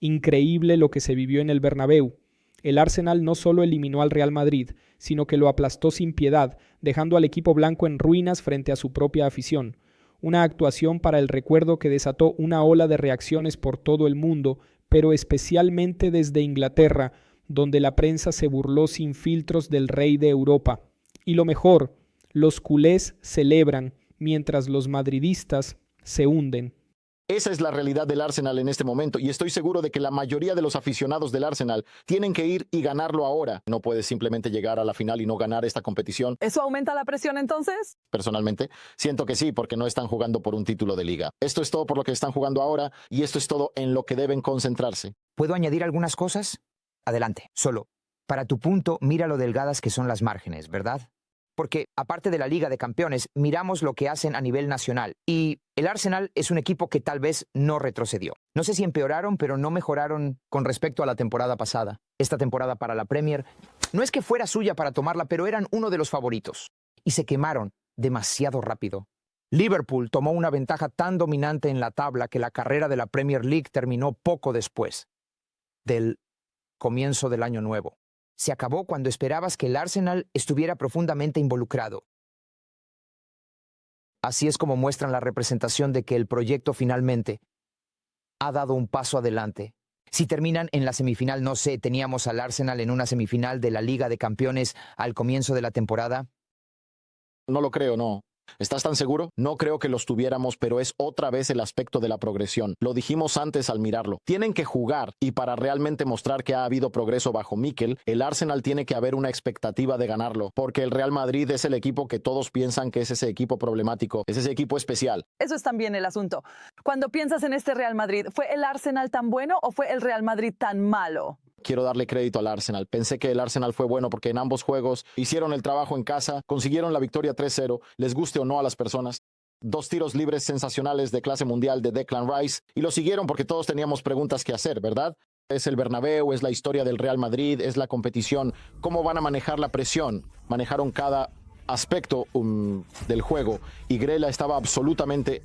Increíble lo que se vivió en el Bernabéu. El Arsenal no solo eliminó al Real Madrid, sino que lo aplastó sin piedad, dejando al equipo blanco en ruinas frente a su propia afición. Una actuación para el recuerdo que desató una ola de reacciones por todo el mundo, pero especialmente desde Inglaterra, donde la prensa se burló sin filtros del rey de Europa. Y lo mejor, los culés celebran, mientras los madridistas se hunden. Esa es la realidad del Arsenal en este momento y estoy seguro de que la mayoría de los aficionados del Arsenal tienen que ir y ganarlo ahora. No puedes simplemente llegar a la final y no ganar esta competición. ¿Eso aumenta la presión entonces? Personalmente, siento que sí, porque no están jugando por un título de liga. Esto es todo por lo que están jugando ahora y esto es todo en lo que deben concentrarse. ¿Puedo añadir algunas cosas? Adelante, solo. Para tu punto, mira lo delgadas que son las márgenes, ¿verdad? Porque, aparte de la Liga de Campeones, miramos lo que hacen a nivel nacional. Y el Arsenal es un equipo que tal vez no retrocedió. No sé si empeoraron, pero no mejoraron con respecto a la temporada pasada. Esta temporada para la Premier no es que fuera suya para tomarla, pero eran uno de los favoritos. Y se quemaron demasiado rápido. Liverpool tomó una ventaja tan dominante en la tabla que la carrera de la Premier League terminó poco después del comienzo del año nuevo. Se acabó cuando esperabas que el Arsenal estuviera profundamente involucrado. Así es como muestran la representación de que el proyecto finalmente ha dado un paso adelante. Si terminan en la semifinal, no sé, teníamos al Arsenal en una semifinal de la Liga de Campeones al comienzo de la temporada. No lo creo, no. ¿Estás tan seguro? No creo que los tuviéramos, pero es otra vez el aspecto de la progresión. Lo dijimos antes al mirarlo. Tienen que jugar y para realmente mostrar que ha habido progreso bajo Mikel, el Arsenal tiene que haber una expectativa de ganarlo, porque el Real Madrid es el equipo que todos piensan que es ese equipo problemático, es ese equipo especial. Eso es también el asunto. Cuando piensas en este Real Madrid, ¿fue el Arsenal tan bueno o fue el Real Madrid tan malo? Quiero darle crédito al Arsenal. Pensé que el Arsenal fue bueno porque en ambos juegos hicieron el trabajo en casa, consiguieron la victoria 3-0, les guste o no a las personas. 2 tiros libres sensacionales de clase mundial de Declan Rice y lo siguieron porque todos teníamos preguntas que hacer, ¿verdad? Es el Bernabéu, es la historia del Real Madrid, es la competición. ¿Cómo van a manejar la presión? Manejaron cada aspecto del juego y Grela estaba absolutamente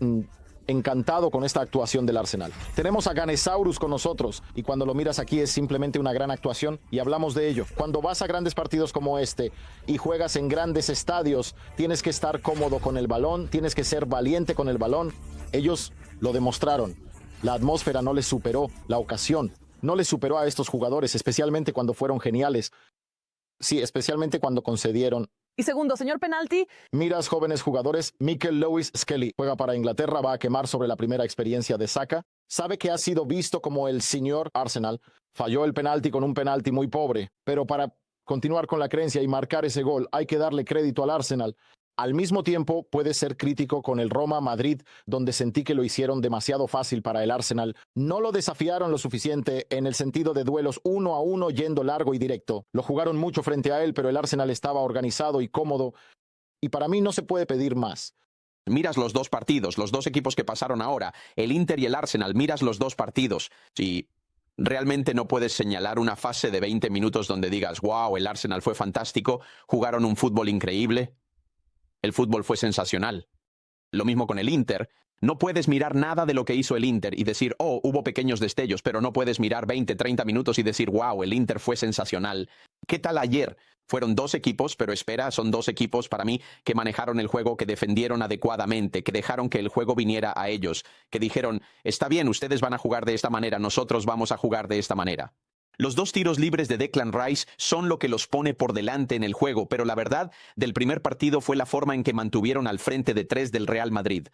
encantado con esta actuación del Arsenal. Tenemos a Ganesaurus con nosotros y cuando lo miras aquí es simplemente una gran actuación y hablamos de ello. Cuando vas a grandes partidos como este y juegas en grandes estadios, tienes que estar cómodo con el balón, tienes que ser valiente con el balón. Ellos lo demostraron. La atmósfera no les superó, la ocasión no les superó a estos jugadores, especialmente cuando fueron geniales. Sí, especialmente cuando concedieron. Y segundo, señor penalti. Miras, jóvenes jugadores, Mikel Lewis Skelly juega para Inglaterra, va a quemar sobre la primera experiencia de Saka. Sabe que ha sido visto como el señor Arsenal. Falló el penalti con un penalti muy pobre, pero para continuar con la creencia y marcar ese gol hay que darle crédito al Arsenal. Al mismo tiempo, puede ser crítico con el Roma Madrid, donde sentí que lo hicieron demasiado fácil para el Arsenal. No lo desafiaron lo suficiente en el sentido de duelos 1-1 yendo largo y directo. Lo jugaron mucho frente a él, pero el Arsenal estaba organizado y cómodo. Y para mí no se puede pedir más. Miras los dos partidos, los dos equipos que pasaron ahora, el Inter y el Arsenal, miras los dos partidos. Sí. Realmente no puedes señalar una fase de 20 minutos donde digas, wow, el Arsenal fue fantástico, jugaron un fútbol increíble. El fútbol fue sensacional. Lo mismo con el Inter. No puedes mirar nada de lo que hizo el Inter y decir, oh, hubo pequeños destellos, pero no puedes mirar 20, 30 minutos y decir, wow, el Inter fue sensacional. ¿Qué tal ayer? Fueron 2 equipos, pero espera, son 2 equipos para mí que manejaron el juego, que defendieron adecuadamente, que dejaron que el juego viniera a ellos, que dijeron, está bien, ustedes van a jugar de esta manera, nosotros vamos a jugar de esta manera. Los 2 tiros libres de Declan Rice son lo que los pone por delante en el juego, pero la verdad del primer partido fue la forma en que mantuvieron al frente de 3 del Real Madrid.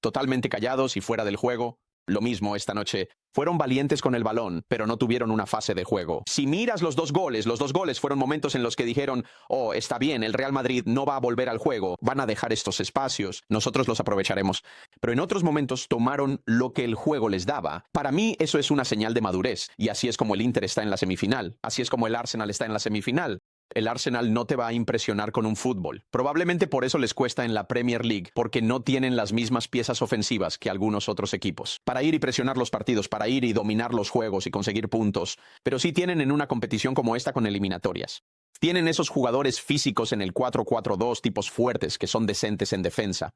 Totalmente callados y fuera del juego. Lo mismo esta noche. Fueron valientes con el balón, pero no tuvieron una fase de juego. Si miras los dos goles fueron momentos en los que dijeron, oh, está bien, el Real Madrid no va a volver al juego, van a dejar estos espacios, nosotros los aprovecharemos. Pero en otros momentos tomaron lo que el juego les daba. Para mí eso es una señal de madurez, y así es como el Inter está en la semifinal, así es como el Arsenal está en la semifinal. El Arsenal no te va a impresionar con un fútbol. Probablemente por eso les cuesta en la Premier League, porque no tienen las mismas piezas ofensivas que algunos otros equipos. Para ir y presionar los partidos, para ir y dominar los juegos y conseguir puntos. Pero sí tienen en una competición como esta con eliminatorias. Tienen esos jugadores físicos en el 4-4-2, tipos fuertes, que son decentes en defensa.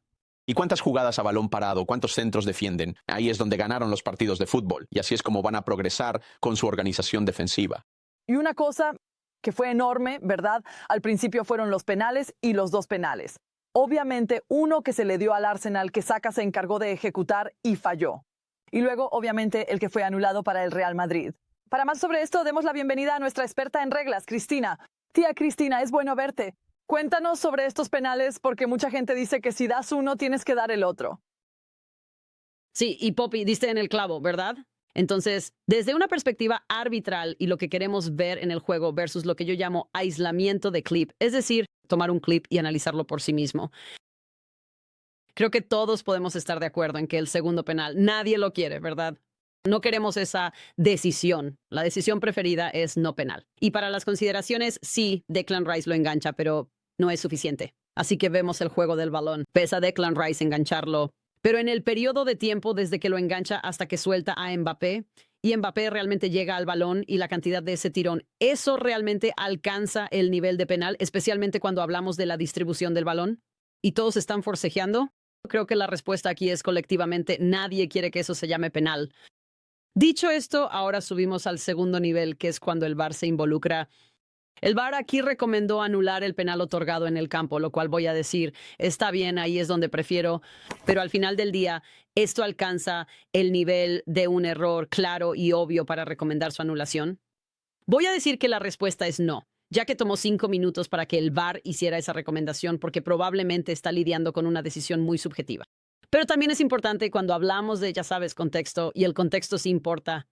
¿Y cuántas jugadas a balón parado? ¿Cuántos centros defienden? Ahí es donde ganaron los partidos de fútbol. Y así es como van a progresar con su organización defensiva. Y una cosa que fue enorme, ¿verdad? Al principio fueron los penales y los 2 penales. Obviamente, uno que se le dio al Arsenal que Saka se encargó de ejecutar y falló. Y luego, obviamente, el que fue anulado para el Real Madrid. Para más sobre esto, demos la bienvenida a nuestra experta en reglas, Cristina. Tía Cristina, es bueno verte. Cuéntanos sobre estos penales porque mucha gente dice que si das uno, tienes que dar el otro. Sí, y Poppy, diste en el clavo, ¿verdad? Entonces, desde una perspectiva arbitral y lo que queremos ver en el juego versus lo que yo llamo aislamiento de clip, es decir, tomar un clip y analizarlo por sí mismo. Creo que todos podemos estar de acuerdo en que el segundo penal, nadie lo quiere, ¿verdad? No queremos esa decisión. La decisión preferida es no penal. Y para las consideraciones, sí, Declan Rice lo engancha, pero no es suficiente. Así que vemos el juego del balón. Pesa Declan Rice engancharlo. Pero en el periodo de tiempo desde que lo engancha hasta que suelta a Mbappé, y Mbappé realmente llega al balón y la cantidad de ese tirón, ¿eso realmente alcanza el nivel de penal, especialmente cuando hablamos de la distribución del balón? ¿Y todos están forcejeando? Creo que la respuesta aquí es colectivamente, nadie quiere que eso se llame penal. Dicho esto, ahora subimos al segundo nivel, que es cuando el VAR se involucra. El VAR aquí recomendó anular el penal otorgado en el campo, lo cual voy a decir, está bien, ahí es donde prefiero, pero al final del día, ¿esto alcanza el nivel de un error claro y obvio para recomendar su anulación? Voy a decir que la respuesta es no, ya que tomó 5 minutos para que el VAR hiciera esa recomendación porque probablemente está lidiando con una decisión muy subjetiva. Pero también es importante cuando hablamos de, ya sabes, contexto, y el contexto sí importa.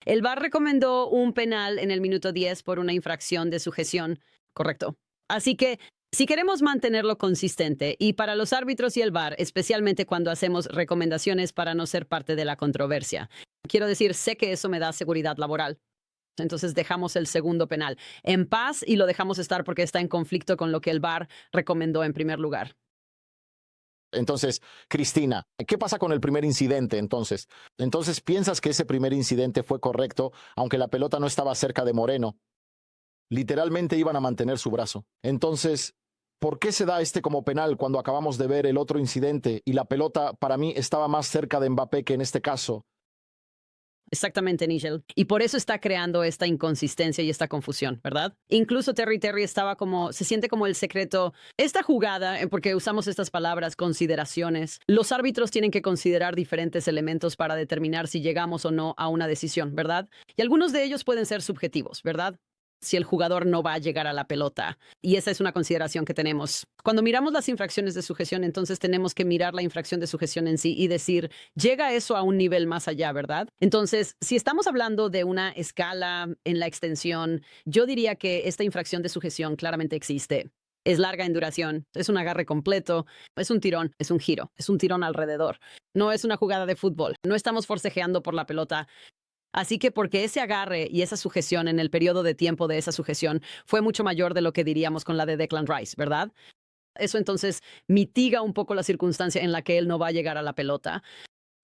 El VAR recomendó un penal en el minuto 10 por una infracción de sujeción, correcto. Así que, si queremos mantenerlo consistente, y para los árbitros y el VAR, especialmente cuando hacemos recomendaciones para no ser parte de la controversia, quiero decir, sé que eso me da seguridad laboral. Entonces dejamos el segundo penal en paz y lo dejamos estar porque está en conflicto con lo que el VAR recomendó en primer lugar. Entonces, Cristina, ¿qué pasa con el primer incidente entonces? Entonces, ¿piensas que ese primer incidente fue correcto, aunque la pelota no estaba cerca de Moreno? Literalmente iban a mantener su brazo. Entonces, ¿por qué se da este como penal cuando acabamos de ver el otro incidente y la pelota para mí estaba más cerca de Mbappé que en este caso? Exactamente, Nigel. Y por eso está creando esta inconsistencia y esta confusión, ¿verdad? Incluso Terry estaba se siente como el secreto. Esta jugada, porque usamos estas palabras, consideraciones, los árbitros tienen que considerar diferentes elementos para determinar si llegamos o no a una decisión, ¿verdad? Y algunos de ellos pueden ser subjetivos, ¿verdad? Si el jugador no va a llegar a la pelota. Y esa es una consideración que tenemos. Cuando miramos las infracciones de sujeción, entonces tenemos que mirar la infracción de sujeción en sí y decir, ¿llega eso a un nivel más allá, verdad? Entonces, si estamos hablando de una escala en la extensión, yo diría que esta infracción de sujeción claramente existe. Es larga en duración, es un agarre completo, es un tirón, es un giro, es un tirón alrededor. No es una jugada de fútbol, no estamos forcejeando por la pelota. Así que porque ese agarre y esa sujeción en el periodo de tiempo de esa sujeción fue mucho mayor de lo que diríamos con la de Declan Rice, ¿verdad? Eso entonces mitiga un poco la circunstancia en la que él no va a llegar a la pelota.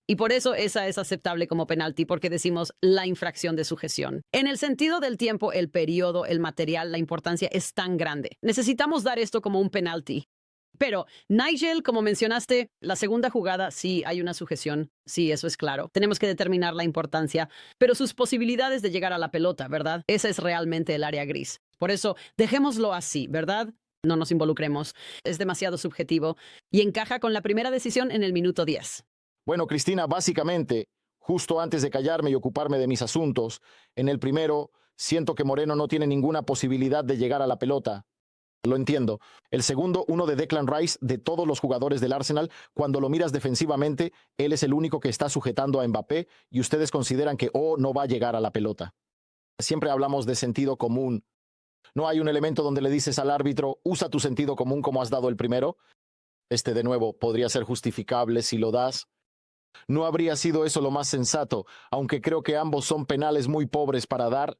Y por eso esa es aceptable como penalti, porque decimos la infracción de sujeción. En el sentido del tiempo, el periodo, el material, la importancia es tan grande. Necesitamos dar esto como un penalti. Pero, Nigel, como mencionaste, la segunda jugada, sí hay una sujeción, sí, eso es claro. Tenemos que determinar la importancia, pero sus posibilidades de llegar a la pelota, ¿verdad? Esa es realmente el área gris. Por eso, dejémoslo así, ¿verdad? No nos involucremos. Es demasiado subjetivo y encaja con la primera decisión en el minuto 10. Bueno, Cristina, básicamente, justo antes de callarme y ocuparme de mis asuntos, en el primero, siento que Moreno no tiene ninguna posibilidad de llegar a la pelota. Lo entiendo. El segundo, uno de Declan Rice, de todos los jugadores del Arsenal, cuando lo miras defensivamente, él es el único que está sujetando a Mbappé y ustedes consideran que no va a llegar a la pelota. Siempre hablamos de sentido común. ¿No hay un elemento donde le dices al árbitro, usa tu sentido común como has dado el primero? De nuevo, podría ser justificable si lo das. ¿No habría sido eso lo más sensato, aunque creo que ambos son penales muy pobres para dar?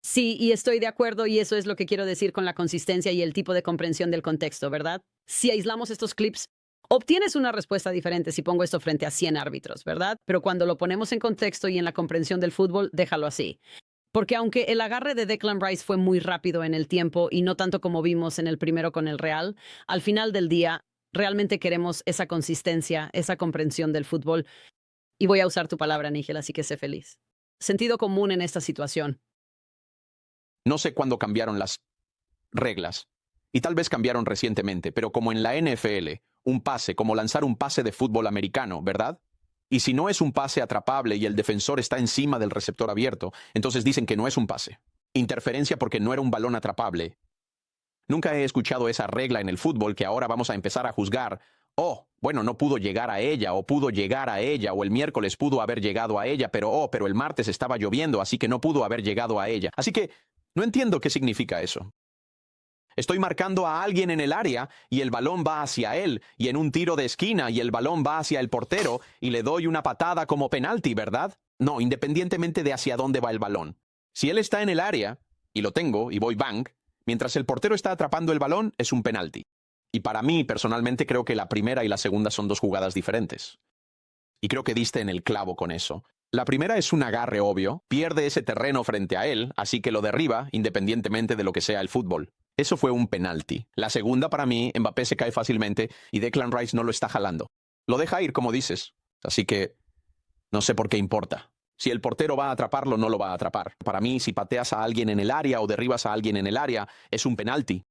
Sí, y estoy de acuerdo, y eso es lo que quiero decir con la consistencia y el tipo de comprensión del contexto, ¿verdad? Si aislamos estos clips, obtienes una respuesta diferente si pongo esto frente a 100 árbitros, ¿verdad? Pero cuando lo ponemos en contexto y en la comprensión del fútbol, déjalo así. Porque aunque el agarre de Declan Rice fue muy rápido en el tiempo y no tanto como vimos en el primero con el Real, al final del día realmente queremos esa consistencia, esa comprensión del fútbol. Y voy a usar tu palabra, Nígel, así que sé feliz. Sentido común en esta situación. No sé cuándo cambiaron las reglas. Y tal vez cambiaron recientemente, pero como en la NFL, un pase, como lanzar un pase de fútbol americano, ¿verdad? Y si no es un pase atrapable y el defensor está encima del receptor abierto, entonces dicen que no es un pase. Interferencia porque no era un balón atrapable. Nunca he escuchado esa regla en el fútbol que ahora vamos a empezar a juzgar. Oh, bueno, no pudo llegar a ella, o pudo llegar a ella, o el miércoles pudo haber llegado a ella, pero el martes estaba lloviendo, así que no pudo haber llegado a ella. Así que no entiendo qué significa eso. Estoy marcando a alguien en el área y el balón va hacia él, y en un tiro de esquina y el balón va hacia el portero y le doy una patada como penalti, ¿verdad? No, independientemente de hacia dónde va el balón. Si él está en el área, y lo tengo, y voy bang, mientras el portero está atrapando el balón, es un penalti. Y para mí, personalmente, creo que la primera y la segunda son dos jugadas diferentes. Y creo que diste en el clavo con eso. La primera es un agarre obvio, pierde ese terreno frente a él, así que lo derriba, independientemente de lo que sea el fútbol. Eso fue un penalti. La segunda, para mí, Mbappé se cae fácilmente y Declan Rice no lo está jalando. Lo deja ir, como dices. Así que no sé por qué importa. Si el portero va a atraparlo, no lo va a atrapar. Para mí, si pateas a alguien en el área o derribas a alguien en el área, es un penalti.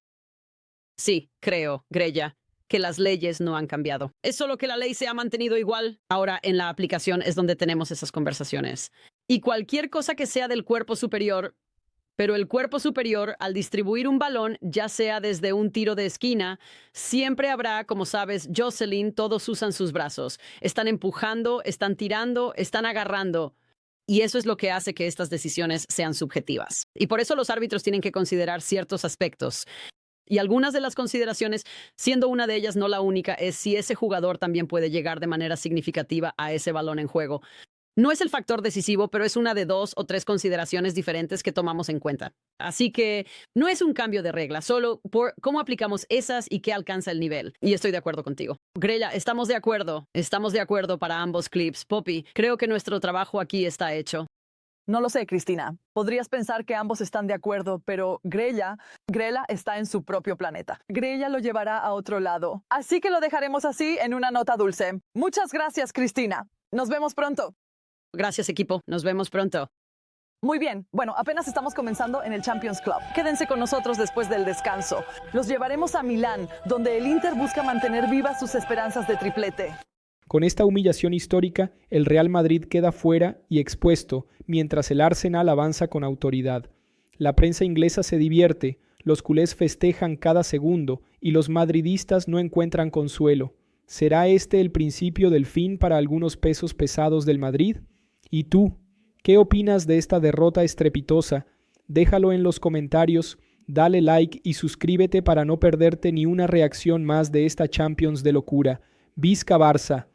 Sí, creo, Grella, que las leyes no han cambiado. Es solo que la ley se ha mantenido igual. Ahora, en la aplicación es donde tenemos esas conversaciones. Y cualquier cosa que sea del cuerpo superior, pero el cuerpo superior, al distribuir un balón, ya sea desde un tiro de esquina, siempre habrá, como sabes, Jocelyn, todos usan sus brazos. Están empujando, están tirando, están agarrando. Y eso es lo que hace que estas decisiones sean subjetivas. Y por eso los árbitros tienen que considerar ciertos aspectos. Y algunas de las consideraciones, siendo una de ellas no la única, es si ese jugador también puede llegar de manera significativa a ese balón en juego. No es el factor decisivo, pero es una de 2 o 3 consideraciones diferentes que tomamos en cuenta. Así que no es un cambio de regla, solo por cómo aplicamos esas y qué alcanza el nivel. Y estoy de acuerdo contigo. Grella, estamos de acuerdo. Estamos de acuerdo para ambos clips. Poppy, creo que nuestro trabajo aquí está hecho. No lo sé, Cristina. Podrías pensar que ambos están de acuerdo, pero Grella está en su propio planeta. Grella lo llevará a otro lado. Así que lo dejaremos así en una nota dulce. Muchas gracias, Cristina. Nos vemos pronto. Gracias, equipo. Nos vemos pronto. Muy bien. Bueno, apenas estamos comenzando en el Champions Club. Quédense con nosotros después del descanso. Los llevaremos a Milán, donde el Inter busca mantener vivas sus esperanzas de triplete. Con esta humillación histórica, el Real Madrid queda fuera y expuesto, mientras el Arsenal avanza con autoridad. La prensa inglesa se divierte, los culés festejan cada segundo y los madridistas no encuentran consuelo. ¿Será este el principio del fin para algunos pesos pesados del Madrid? ¿Y tú? ¿Qué opinas de esta derrota estrepitosa? Déjalo en los comentarios, dale like y suscríbete para no perderte ni una reacción más de esta Champions de locura. Visca Barça.